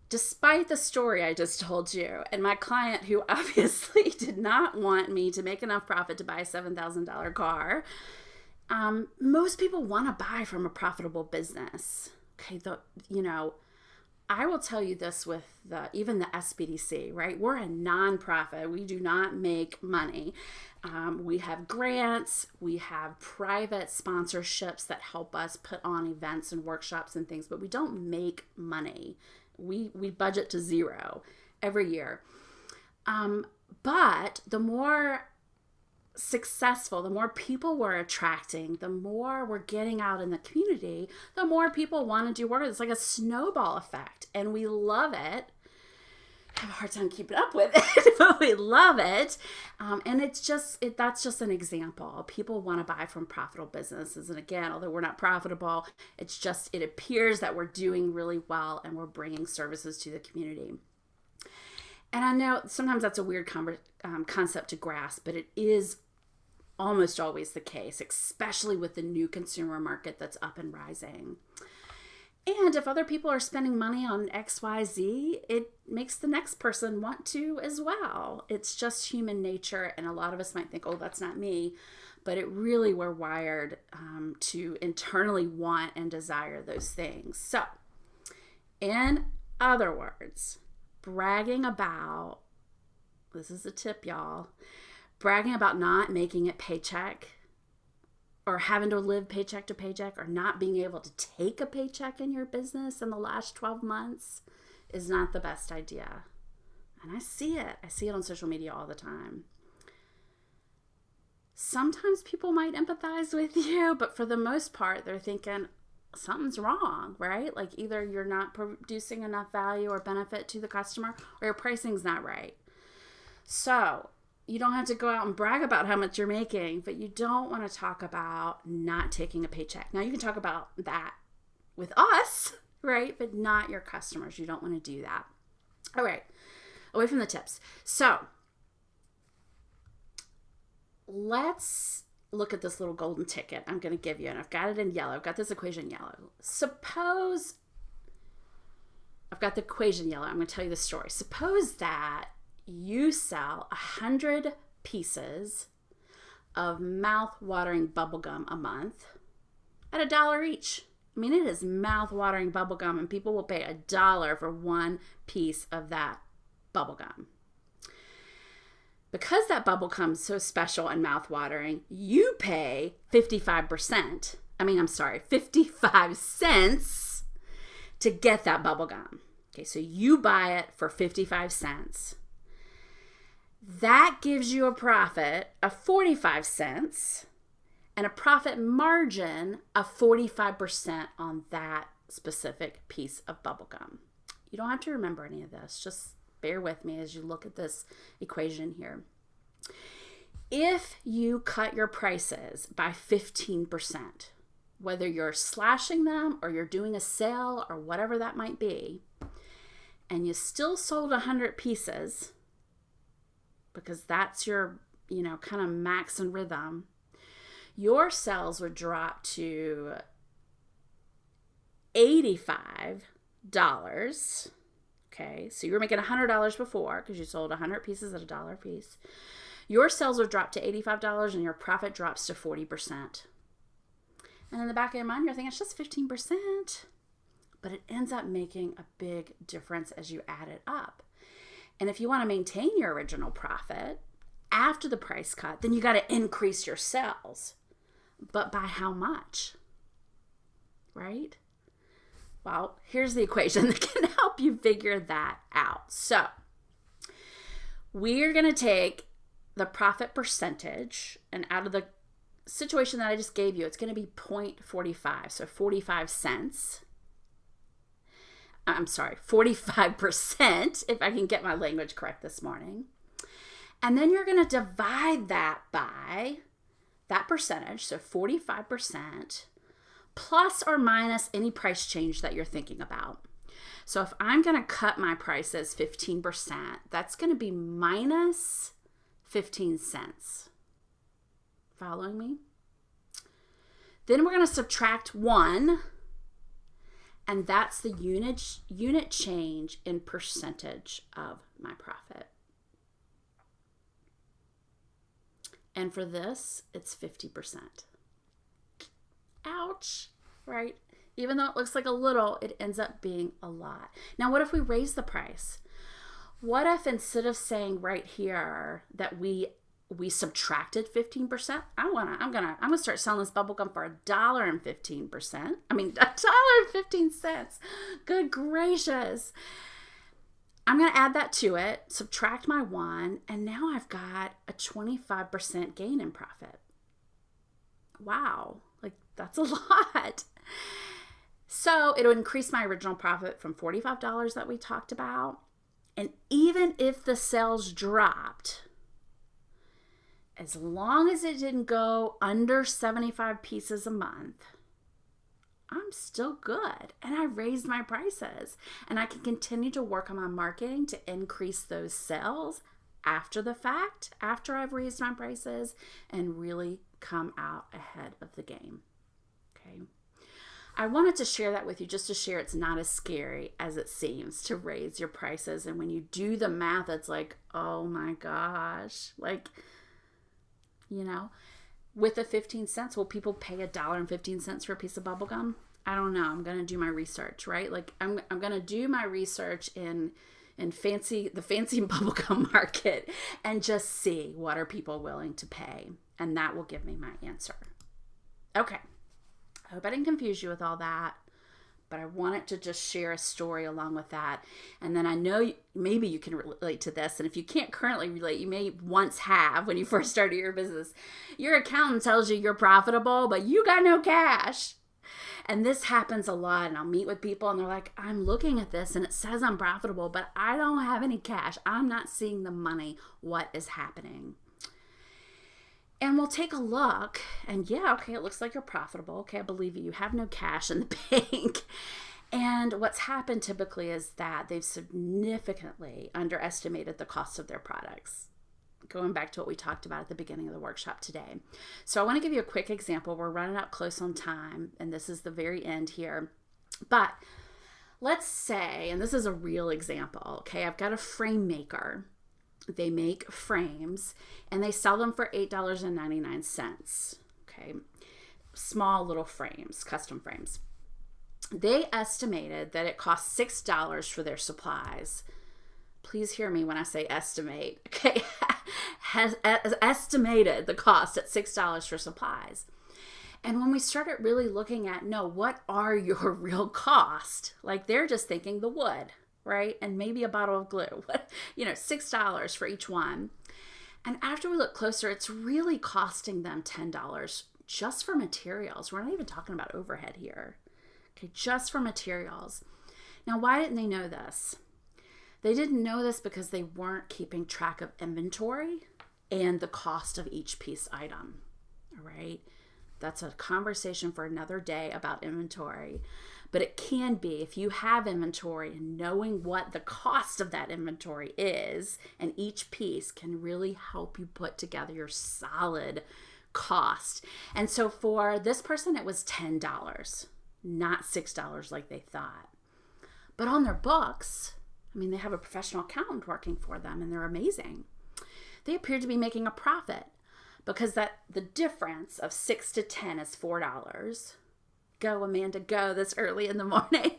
[SPEAKER 1] despite the story I just told you and my client who obviously did not want me to make enough profit to buy a $7,000 car, most people want to buy from a profitable business. Okay, I will tell you this with even the SBDC, right? We're a nonprofit. We do not make money. We have grants. We have private sponsorships that help us put on events and workshops and things, but we don't make money. We budget to zero every year. But the more successful, the more people we're attracting, the more we're getting out in the community, the more people want to do work. It's like a snowball effect, and we love it. I have a hard time keeping up with it, but we love it. And it's that's just an example. People want to buy from profitable businesses. And again, although we're not profitable, it appears that we're doing really well and we're bringing services to the community. And I know sometimes that's a weird concept to grasp, but it is almost always the case, especially with the new consumer market that's up and rising. And if other people are spending money on XYZ, it makes the next person want to as well. It's just human nature. And a lot of us might think, oh, that's not me. But we're wired to internally want and desire those things. So, in other words, bragging about, this is a tip, y'all, bragging about not making it paycheck or having to live paycheck to paycheck or not being able to take a paycheck in your business in the last 12 months is not the best idea. And I see it. I see it on social media all the time. Sometimes people might empathize with you, but for the most part, they're thinking something's wrong, right? Like either you're not producing enough value or benefit to the customer or your pricing's not right. So you don't have to go out and brag about how much you're making, but you don't want to talk about not taking a paycheck. Now you can talk about that with us, right? But not your customers. You don't want to do that. All right. Away from the tips. So let's look at this little golden ticket I'm going to give you. And I've got it in yellow. I've got this equation in yellow. Suppose I've got the equation yellow. I'm going to tell you the story. Suppose that you sell 100 pieces of mouth-watering bubblegum a month at $1 each. I mean, it is mouth-watering bubblegum, and people will pay $1 for one piece of that bubblegum. Because that bubblegum is so special and mouth-watering, you pay 55 cents to get that bubblegum. Okay, so you buy it for 55 cents. That gives you a profit of 45 cents and a profit margin of 45% on that specific piece of bubblegum. You don't have to remember any of this. Just bear with me as you look at this equation here. If you cut your prices by 15%, whether you're slashing them or you're doing a sale or whatever that might be, and you still sold 100 pieces, because that's your, kind of max and rhythm, your sales would drop to $85. Okay, so you were making $100 before because you sold 100 pieces at $1 a piece. Your sales would drop to $85 and your profit drops to 40%. And in the back of your mind, you're thinking, it's just 15%. but it ends up making a big difference as you add it up. And if you want to maintain your original profit after the price cut, then you got to increase your sales. But by how much? Right? Well, here's the equation that can help you figure that out. So we're going to take the profit percentage, and out of the situation that I just gave you, it's going to be 0.45, so 45 cents. I'm sorry, 45%, if I can get my language correct this morning. And then you're going to divide that by that percentage, so 45%, plus or minus any price change that you're thinking about. So if I'm going to cut my prices 15%, that's going to be minus 15 cents. Following me? Then we're going to subtract 1, and that's the unit change in percentage of my profit. And for this, it's 50%. Ouch, right? Even though it looks like a little, it ends up being a lot. Now, what if we raise the price? What if instead of saying right here that we subtracted 15%, I'm gonna start selling this bubble gum for $1.15. $1.15. Good gracious. I'm gonna add that to it, subtract my 1, and now I've got a 25% gain in profit. Wow, like that's a lot. So it'll increase my original profit from $45 that we talked about. And even if the sales dropped, as long as it didn't go under 75 pieces a month, I'm still good. And I raised my prices. And I can continue to work on my marketing to increase those sales after the fact, after I've raised my prices, and really come out ahead of the game. Okay. I wanted to share that with you just to share it's not as scary as it seems to raise your prices. And when you do the math, it's like, oh my gosh, like, you know, with the 15 cents, will people pay $1.15 for a piece of bubble gum? I don't know. I'm going to do my research, right? Like I'm going to do my research in the fancy bubblegum market and just see what are people willing to pay. And that will give me my answer. Okay. I hope I didn't confuse you with all that, but I wanted to just share a story along with that. And then I know maybe you can relate to this. And if you can't currently relate, you may once have when you first started your business. Your accountant tells you you're profitable, but you got no cash. And this happens a lot. And I'll meet with people and they're like, I'm looking at this and it says I'm profitable, but I don't have any cash. I'm not seeing the money. What is happening? And we'll take a look and yeah, okay, it looks like you're profitable. Okay, I believe you. You have no cash in the bank. And what's happened typically is that they've significantly underestimated the cost of their products. Going back to what we talked about at the beginning of the workshop today. So I want to give you a quick example. We're running up close on time and this is the very end here. But let's say, and this is a real example, okay, I've got a frame maker. They make frames and they sell them for $8.99. Okay. Small little frames, custom frames. They estimated that it cost $6 for their supplies. Please hear me when I say estimate. Okay. Has estimated the cost at $6 for supplies. And when we started really looking at, no, what are your real costs? Like they're just thinking the wood, right? And maybe a bottle of glue, $6 for each one. And after we look closer, it's really costing them $10 just for materials. We're not even talking about overhead here. Okay, just for materials. Now, why didn't they know this? They didn't know this because they weren't keeping track of inventory and the cost of each piece item. All right. That's a conversation for another day about inventory. But it can be, if you have inventory and knowing what the cost of that inventory is, and each piece can really help you put together your solid cost. And so for this person, it was $10, not $6 like they thought. But on their books, they have a professional accountant working for them and they're amazing. They appear to be making a profit because the difference of 6 to 10 is $4. Go, Amanda, go this early in the morning.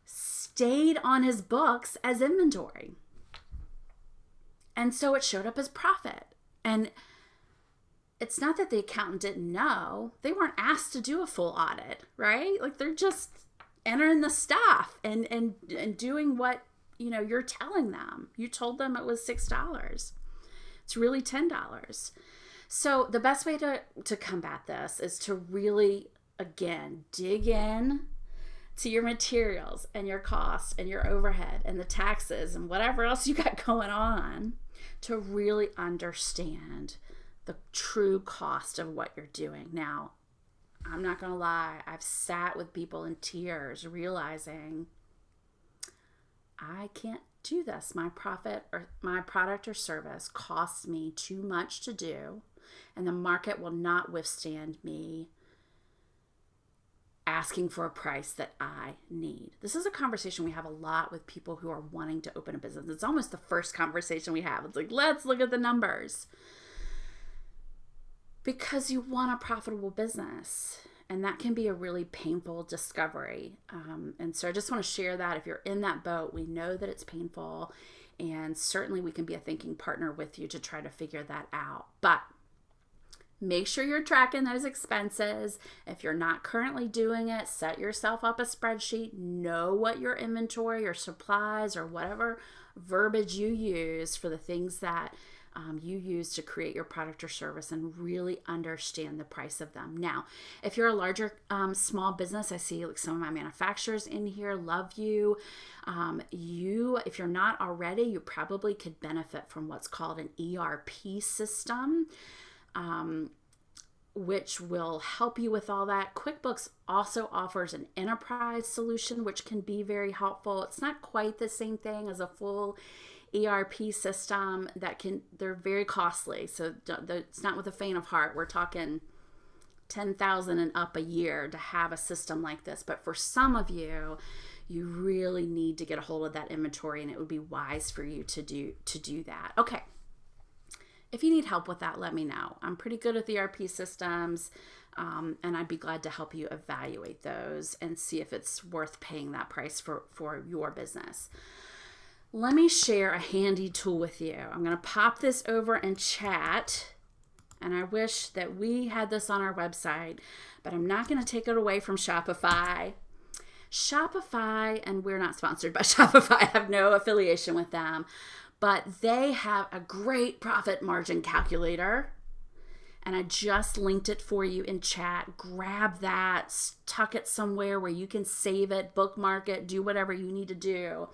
[SPEAKER 1] stayed on his books as inventory. And so it showed up as profit. And it's not that the accountant didn't know. They weren't asked to do a full audit, right? Like they're just entering the stuff and doing what, you're telling them. You told them it was $6. It's really $10. So the best way to combat this is to really, again, dig in to your materials and your cost and your overhead and the taxes and whatever else you got going on to really understand the true cost of what you're doing. Now, I'm not going to lie. I've sat with people in tears realizing I can't do this. My profit or my product or service costs me too much to do, and the market will not withstand me asking for a price that I need. This is a conversation we have a lot with people who are wanting to open a business. It's almost the first conversation we have. It's like, let's look at the numbers. Because you want a profitable business, and that can be a really painful discovery. And so I just want to share that. If you're in that boat, we know that it's painful, and certainly we can be a thinking partner with you to try to figure that out. But make sure you're tracking those expenses. If you're not currently doing it, set yourself up a spreadsheet. Know what your inventory or supplies or whatever verbiage you use for the things that you use to create your product or service, and really understand the price of them. Now, if you're a larger small business, I see like some of my manufacturers in here, love you. If you're not already, you probably could benefit from what's called an ERP system, which will help you with all that. QuickBooks also offers an enterprise solution, which can be very helpful. It's not quite the same thing as a full ERP system. They're very costly. So it's not with a faint of heart. We're talking $10,000 and up a year to have a system like this. But for some of you, you really need to get a hold of that inventory, and it would be wise for you to do that. Okay. If you need help with that, let me know. I'm pretty good with ERP systems, and I'd be glad to help you evaluate those and see if it's worth paying that price for your business. Let me share a handy tool with you. I'm going to pop this over in chat, and I wish that we had this on our website, but I'm not going to take it away from Shopify. Shopify, and we're not sponsored by Shopify. I have no affiliation with them, but they have a great profit margin calculator, and I just linked it for you in chat. Grab that, tuck it somewhere where you can save it, bookmark it, do whatever you need to do.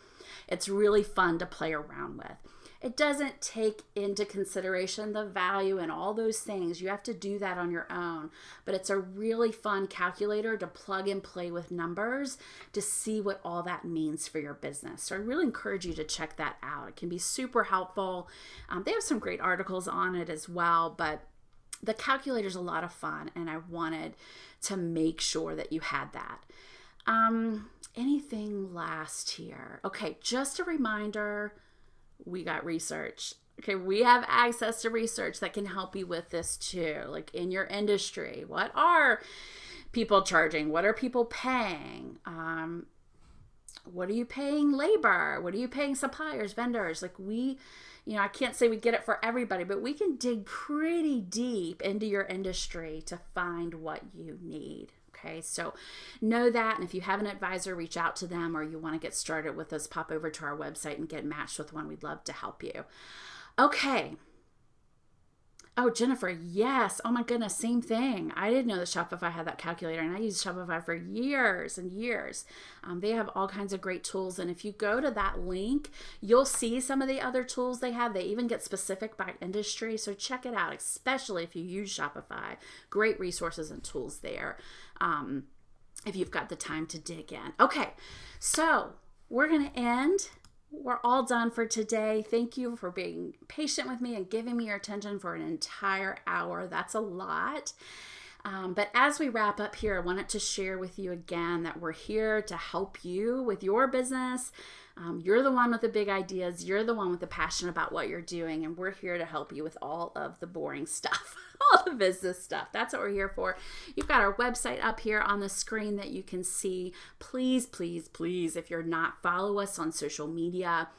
[SPEAKER 1] It's really fun to play around with. It doesn't take into consideration the value and all those things. You have to do that on your own. But it's a really fun calculator to plug and play with numbers to see what all that means for your business. So I really encourage you to check that out. It can be super helpful. They have some great articles on it as well, but the calculator is a lot of fun, and I wanted to make sure that you had that. Anything last here? Okay, just a reminder, we got research. Okay, we have access to research that can help you with this too. Like in your industry, what are people charging? What are people paying? What are you paying labor? What are you paying suppliers, vendors? Like I can't say we get it for everybody, but we can dig pretty deep into your industry to find what you need. Okay, so know that. And if you have an advisor, reach out to them, or you want to get started with us, pop over to our website and get matched with one. We'd love to help you. Okay. Oh, Jennifer, yes. Oh my goodness, same thing. I didn't know that Shopify had that calculator, and I used Shopify for years and years. They have all kinds of great tools, and if you go to that link, you'll see some of the other tools they have. They even get specific by industry, so check it out, especially if you use Shopify. Great resources and tools there if you've got the time to dig in. Okay, so we're going to end. We're all done for today. Thank you for being patient with me and giving me your attention for an entire hour. That's a lot. But as we wrap up here, I wanted to share with you again that we're here to help you with your business. You're the one with the big ideas. You're the one with the passion about what you're doing. And we're here to help you with all of the boring stuff, all the business stuff. That's what we're here for. You've got our website up here on the screen that you can see. Please, please, please, if you're not, follow us on social media.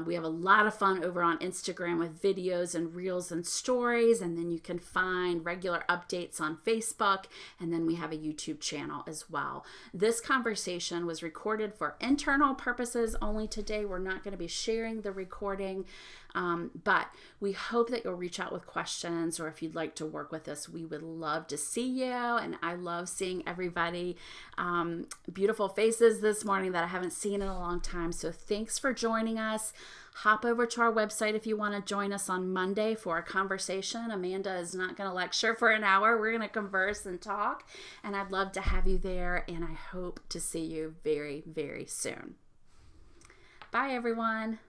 [SPEAKER 1] We have a lot of fun over on Instagram with videos and reels and stories, and then you can find regular updates on Facebook, and then we have a YouTube channel as well. This conversation was recorded for internal purposes only today. We're not going to be sharing the recording, but we hope that you'll reach out with questions, or if you'd like to work with us, we would love to see you. And I love seeing everybody, beautiful faces this morning that I haven't seen in a long time. So thanks for joining us. Hop over to our website if you want to join us on Monday for a conversation. Amanda is not going to lecture for an hour. We're going to converse and talk, and I'd love to have you there, and I hope to see you very, very soon. Bye, everyone.